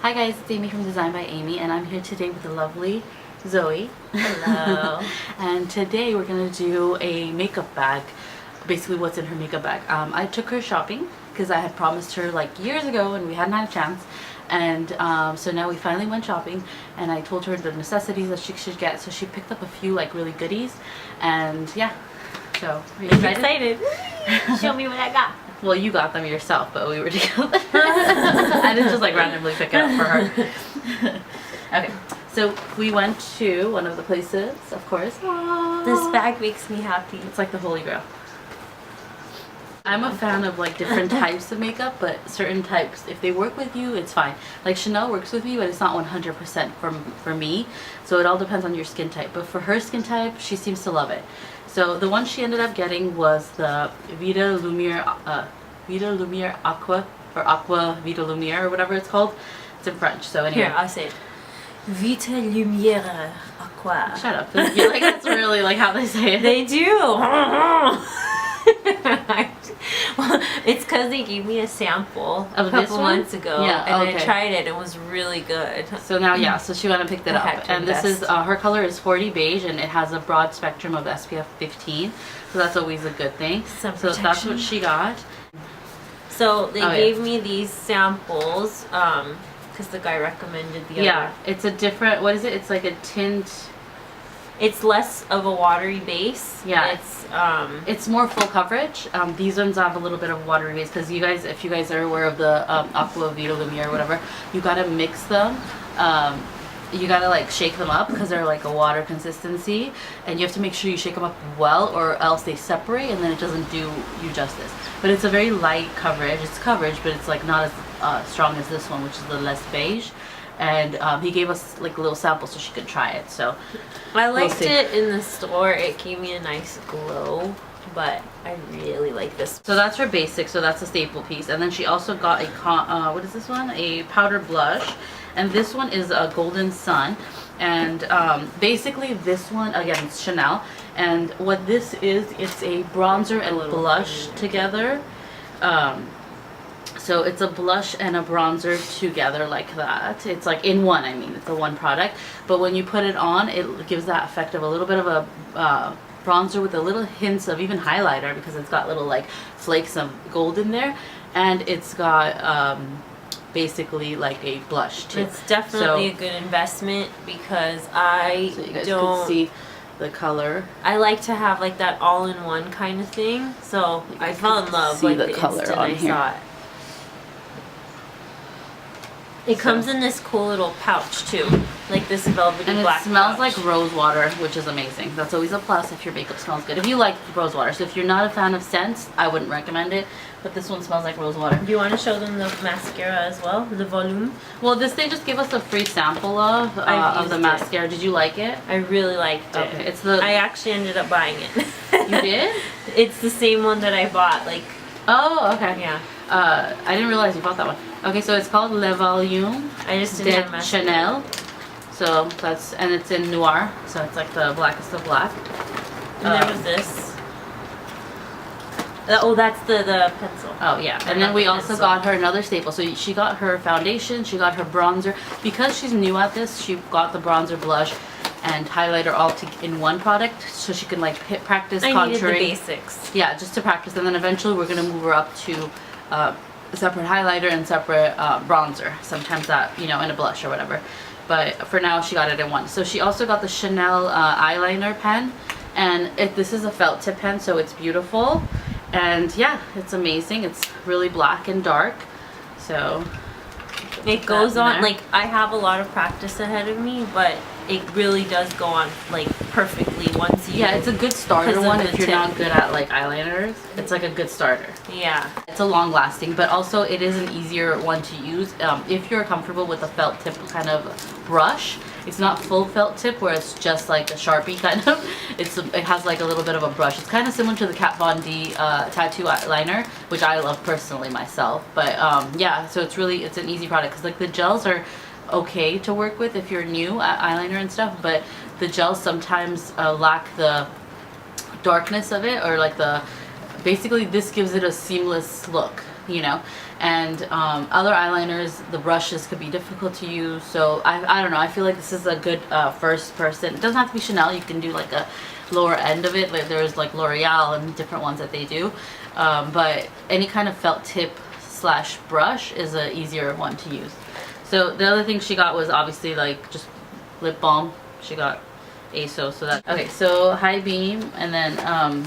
Hi guys, it's Amy from Design by Amy, and I'm here today with the lovely Zoe. Hello. And today we're going to do a makeup bag, basically what's in her makeup bag. I took her shopping because I had promised her like years ago and we hadn't had a chance. And so now we finally went shopping and I told her the necessities that she should get. So she picked up a few like really goodies, and yeah, so are you excited? Show me what I got. Well, you got them yourself, but we were together. I didn't just like randomly pick it up for her. Okay, so we went to one of the places, of course. Aww. This bag makes me happy. It's like the holy grail. I'm a fan of like different types of makeup, but certain types, if they work with you, it's fine. Like Chanel works with me, but it's not 100% for me. So it all depends on your skin type. But for her skin type, she seems to love it. So the one she ended up getting was the Vitalumiere Aqua, or Aqua Vitalumiere, or whatever it's called. It's in French, so anyway. Here, I'll say it. Vitalumiere Aqua. Shut up. I feel like that's really like how they say it. They do. It's because they gave me a sample a couple months ago, and I tried it. It was really good. So now, yeah, so she went and picked it up, and this is her color is 40 beige, and it has a broad spectrum of SPF 15, so that's always a good thing. So that's what she got. So they gave me these samples because the guy recommended the other. Yeah, it's a different. What is it? It's like a tint. It's less of a watery base. Yeah, it's more full coverage. These ones have a little bit of watery base because you guys, if you guys are aware of the Aqua Vitalumiere or whatever, you gotta mix them. You gotta like shake them up because they're like a water consistency, and you have to make sure you shake them up well, or else they separate and then it doesn't do you justice. But it's a very light coverage. It's coverage, but it's like not as strong as this one, which is the less beige. And he gave us like a little sample so she could try it. So I liked it in the store. It gave me a nice glow, but I really like this. So that's her basic. So that's a staple piece. And then she also got a what is this one? A powder blush, and this one is a Golden Sun. And basically this one, again, it's Chanel. And what this is, it's a bronzer and blush together. So it's a blush and a bronzer together like that. It's like in one, I mean, it's a one product. But when you put it on, it gives that effect of a little bit of a bronzer with a little hints of even highlighter, because it's got little like flakes of gold in there. And it's got basically like a blush too. It's definitely a good investment because I so you guys can see the color. I like to have like that all-in-one kind of thing. So I fell in love with like the color on here. Saw it. It comes in this cool little pouch too, like this velvety and black it smells pouch. like rose water, which is amazing. That's always a plus if your makeup smells good. If you like rose water. So if you're not a fan of scents, I wouldn't recommend it. But this one smells like rose water. Do you want to show them the mascara as well, the volume? Well, this they just gave us a free sample of the mascara. Did you like it? I really liked it. Okay, it's the. I actually ended up buying it. You did? It's the same one that I bought. Like. Oh, okay. Yeah. I didn't realize you bought that one. Okay, so it's called Le Volume I just de Chanel. So that's, and it's in Noir, so it's like the blackest of black. And there was this. Oh, that's the pencil. Oh yeah, and then we also got her another staple. So she got her foundation, she got her bronzer. Because she's new at this, she got the bronzer, blush, and highlighter all in one product, so she can like practice contouring. I needed the basics. Yeah, just to practice, and then eventually we're gonna move her up to separate highlighter and separate bronzer. Sometimes that, you know, in a blush or whatever. But for now, she got it in one. So she also got the Chanel eyeliner pen, and this is a felt tip pen, so it's beautiful. And yeah, it's amazing. It's really black and dark. So it goes on, like, I have a lot of practice ahead of me, but it really does go on like perfectly once you. Yeah, it's a good starter one if you're not good at like eyeliners. It's like a good starter. Yeah. It's a long lasting, but also it is an easier one to use if you're comfortable with a felt tip kind of brush. It's not full felt tip where it's just like a Sharpie kind of. It has like a little bit of a brush. It's kind of similar to the Kat Von D tattoo eyeliner, which I love personally myself. But yeah, so it's an easy product because like the gels are okay to work with if you're new at eyeliner and stuff, but the gels sometimes lack the darkness of it, or like basically this gives it a seamless look. you know. And other eyeliners, the brushes could be difficult to use, so I don't know, I feel like this is a good first person. It doesn't have to be Chanel, you can do like a lower end of it, like there's like L'Oreal and different ones that they do, but any kind of felt tip slash brush is a easier one to use. So the other thing she got was obviously like just lip balm. She got Esos, so that, okay, so high beam, and then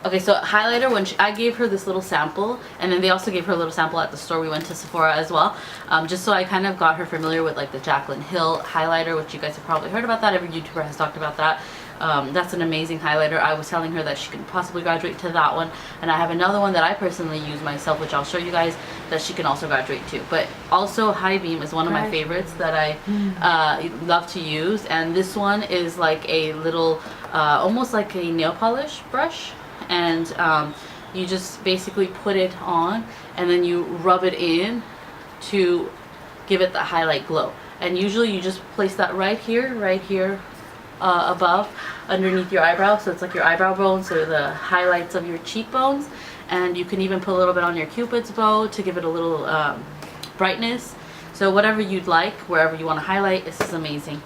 okay, so highlighter, when I gave her this little sample, and then they also gave her a little sample at the store. We went to Sephora as well, just so I kind of got her familiar with like the Jaclyn Hill highlighter, which you guys have probably heard about that. Every YouTuber has talked about that. That's an amazing highlighter. I was telling her that she could possibly graduate to that one, and I have another one that I personally use myself, which I'll show you guys, that she can also graduate to. But also high beam is one of my favorites that I love to use, and this one is like a little almost like a nail polish brush, and you just basically put it on and then you rub it in to give it the highlight glow. And usually you just place that right here above underneath your eyebrow, so it's like your eyebrow bones or the highlights of your cheekbones. And you can even put a little bit on your cupid's bow to give it a little brightness. So whatever you'd like, wherever you want to highlight, this is amazing.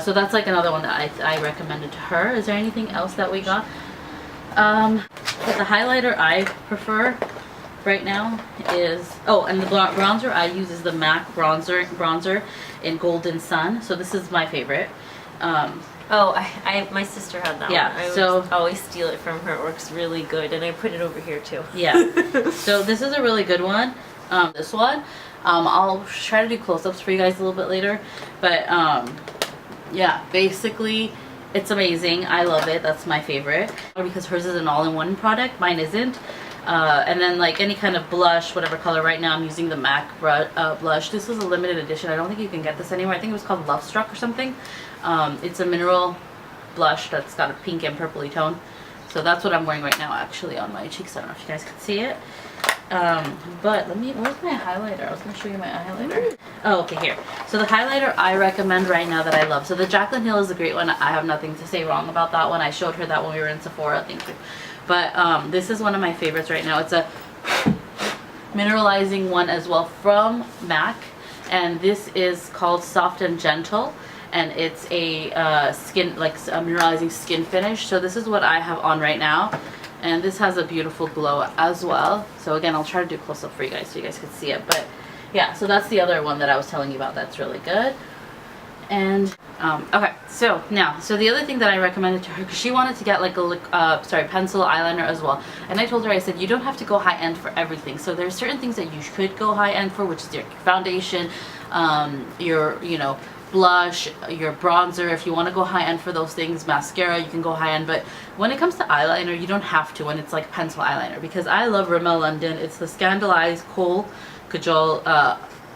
So that's like another one that I recommended to her. Is there anything else that we got? The highlighter I prefer right now is, oh, and the bronzer I use is the MAC bronzer in Golden Sun. So this is my favorite. My sister had that one. I always steal it from her. It works really good, and I put it over here too. Yeah. So this is a really good one. This one, I'll try to do close-ups for you guys a little bit later, but yeah, basically it's amazing. I love it. That's my favorite because hers is an all-in-one product. Mine isn't. And then like any kind of blush, whatever color. Right now I'm using the MAC blush. This is a limited edition. I don't think you can get this anywhere. I think it was called Lovestruck or something. It's a mineral blush that's got a pink and purpley tone. So that's what I'm wearing right now actually on my cheeks. I don't know if you guys can see it. But where's my highlighter? I was going to show you my highlighter. Oh, okay, here. So the highlighter I recommend right now that I love. So the Jaclyn Hill is a great one. I have nothing to say wrong about that one. I showed her that when we were in Sephora. Thank you. But this is one of my favorites right now. It's a mineralizing one as well from MAC. And this is called Soft and Gentle. And it's a mineralizing skin finish. So this is what I have on right now. And this has a beautiful glow as well. So again, I'll try to do close up for you guys so you guys can see it. But yeah, so that's the other one that I was telling you about that's really good. And okay, so now, the other thing that I recommended to her, because she wanted to get like a pencil eyeliner as well, and I told her, I said, you don't have to go high end for everything. So there's certain things that you could go high end for, which is your foundation, your blush, your bronzer. If you want to go high end for those things, mascara, you can go high end. But when it comes to eyeliner, you don't have to when it's like pencil eyeliner, because I love Rimmel London. It's the Scandalized Kohl Kajal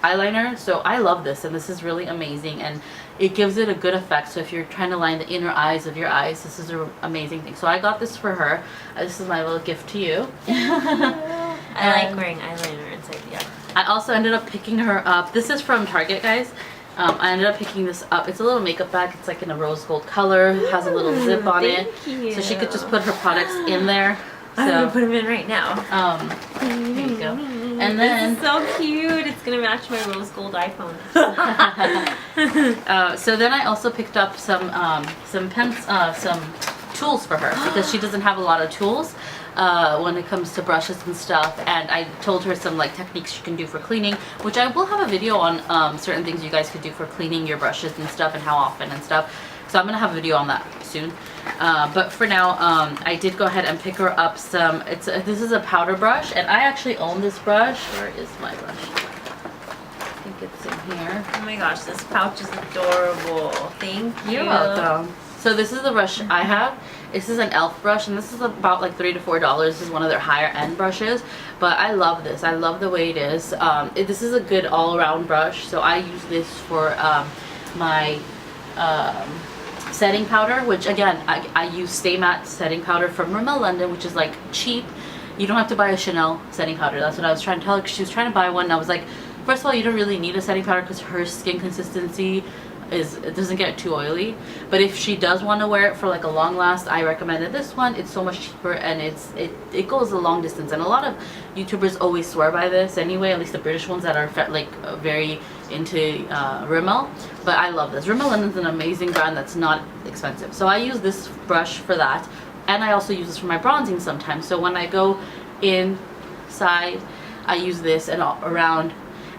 eyeliner. So I love this, and this is really amazing, and it gives it a good effect. So if you're trying to line the inner eyes of your eyes, this is an amazing thing. So I got this for her. This is my little gift to you. I like wearing eyeliner inside the eye. I also ended up picking her up. This is from Target, guys. I ended up picking this up. It's a little makeup bag. It's like in a rose gold color. It has a little zip on it. You. So she could just put her products in there. So, I'm going to put them in right now. Here you go. And then, this is so cute. It's going to match my rose gold iPhone. So then I also picked up some tools for her, because she doesn't have a lot of tools when it comes to brushes and stuff. And I told her some like techniques she can do for cleaning, which I will have a video on certain things you guys could do for cleaning your brushes and stuff, and how often and stuff. So I'm going to have a video on that soon. But for now, I did go ahead and pick her up some, this is a powder brush, and I actually own this brush. Where is my brush? I think it's in here. Oh my gosh, this pouch is adorable. Thank you. You're welcome. So this is the brush I have. This is an e.l.f. brush, and this is about like $3 to $4. This is one of their higher end brushes, but I love this. I love the way it is. This is a good all-around brush, so I use this for my setting powder, which again, I use Stay Matte setting powder from Rimmel London, which is like cheap. You don't have to buy a Chanel setting powder. That's what I was trying to tell her, because she was trying to buy one, and I was like, first of all, you don't really need a setting powder because her skin consistency it doesn't get too oily. But if she does want to wear it for like a long last, I recommended this one. It's so much cheaper, and it goes a long distance, and a lot of YouTubers always swear by this anyway, at least the British ones that are like very into Rimmel. But I love this. Rimmel Linen's an amazing brand that's not expensive, so I use this brush for that, and I also use this for my bronzing sometimes. So when I go inside, I use this and all around,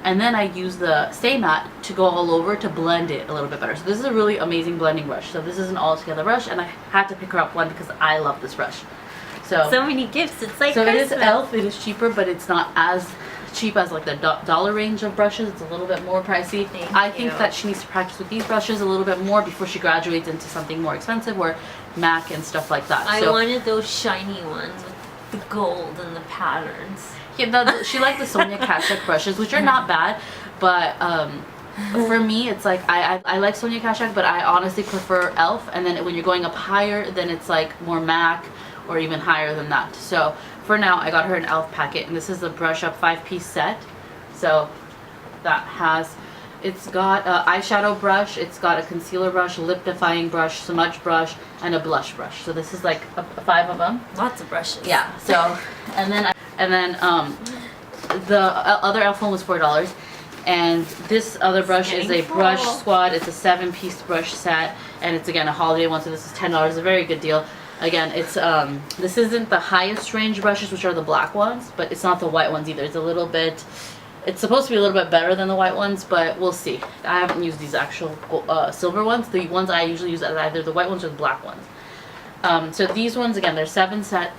and then I use the Stay Matte to go all over to blend it a little bit better. So this is a really amazing blending brush. So this is an all together brush, and I had to pick her up one because I love this brush. So many gifts. It's like so Christmas. it is e.l.f. It is cheaper, but it's not as cheap as like the dollar range of brushes. It's a little bit more pricey. I think that she needs to practice with these brushes a little bit more before she graduates into something more expensive, or MAC and stuff like that. I wanted those shiny ones with the gold and the patterns. Yeah, she liked the Sonia Kashuk brushes, which are not bad, but for me, it's like I like Sonia Kashuk, but I honestly prefer e.l.f. And then when you're going up higher, then it's like more MAC or even higher than that. So for now, I got her an e.l.f. packet, and this is the Brush Up 5-piece set. So that has, it's got an eyeshadow brush, it's got a concealer brush, lip defying brush, smudge brush, and a blush brush. So this is like 5 of them. Lots of brushes. Yeah. So and then the other e.l.f. one was $4, and this other brush is a brush squad. It's a 7-piece brush set, and it's again a holiday one. So this is $10. A very good deal. Again, it's this isn't the highest range brushes, which are the black ones, but it's not the white ones either. It's a little bit, it's supposed to be a little bit better than the white ones, but we'll see. I haven't used these actual silver ones. The ones I usually use are either the white ones or the black ones. So these ones, again, they're 7 set,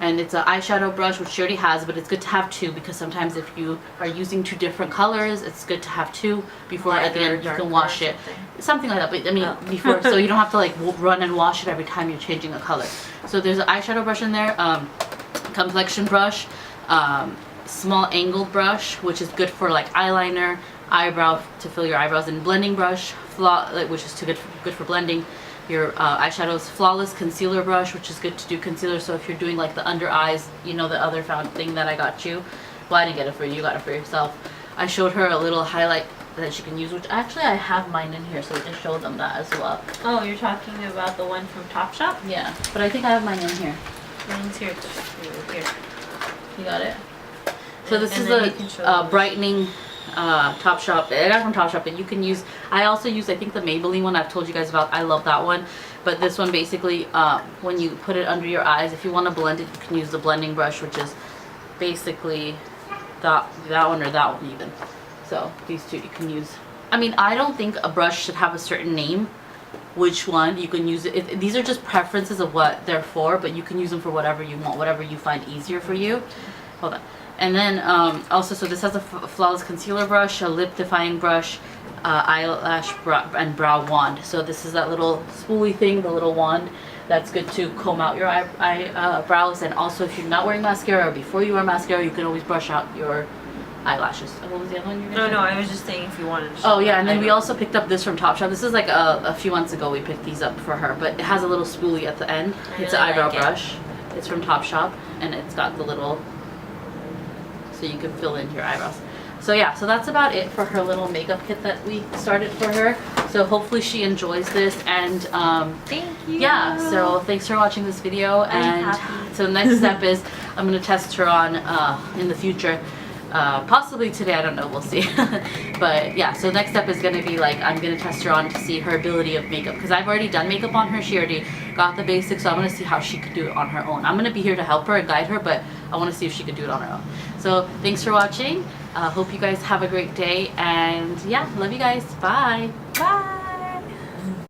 and it's an eyeshadow brush, which she already has, but it's good to have 2, because sometimes if you are using 2 different colors, it's good to have 2 before at the end you can wash it. Something like that, but I mean before, so you don't have to like run and wash it every time you're changing a color. So there's an eyeshadow brush in there, complexion brush, small angled brush, which is good for like eyeliner, eyebrow to fill your eyebrows, and blending brush, which is good for blending your eyeshadows, flawless concealer brush, which is good to do concealer. So if you're doing like the under eyes, you know, the other thing that I got you, well, I didn't get it for you, you got it for yourself. I showed her a little highlight that she can use, which actually I have mine in here, so we can show them that as well. Oh, you're talking about the one from Topshop? Yeah, but I think I have mine in here. Mine's here too. Here. You got it? So this is the brightening Topshop. I got it from Topshop, and you can use, I also use, I think, the Maybelline one I've told you guys about. I love that one. But this one basically, when you put it under your eyes, if you want to blend it, you can use the blending brush, which is basically that one or that one even. So these two you can use. I mean, I don't think a brush should have a certain name. Which one you can use it. These are just preferences of what they're for, but you can use them for whatever you want, whatever you find easier for you. Hold on. And then also, so this has a flawless concealer brush, a lip defying brush, eyelash and brow wand. So this is that little spoolie thing, the little wand that's good to comb out your eyebrows. And also, if you're not wearing mascara, or before you wear mascara, you can always brush out your eyelashes. What was the other one you were No, I was just saying if you wanted to. Oh yeah, and then we also picked up this from Topshop. This is like a few months ago we picked these up for her, but it has a little spoolie at the end. It's an eyebrow brush. It's from Topshop, and it's got the little, so you can fill in your eyebrows. So yeah, so that's about it for her little makeup kit that we started for her. So hopefully she enjoys this, and thank you. Yeah, so thanks for watching this video, and so the next step is I'm gonna test her on in the future. Possibly today, I don't know, we'll see. But yeah, so next step is going to be like, I'm going to test her on to see her ability of makeup, because I've already done makeup on her. She already got the basics, so I'm going to see how she could do it on her own. I'm going to be here to help her and guide her, but I want to see if she could do it on her own. So thanks for watching. Hope you guys have a great day, and yeah, love you guys. Bye. Bye.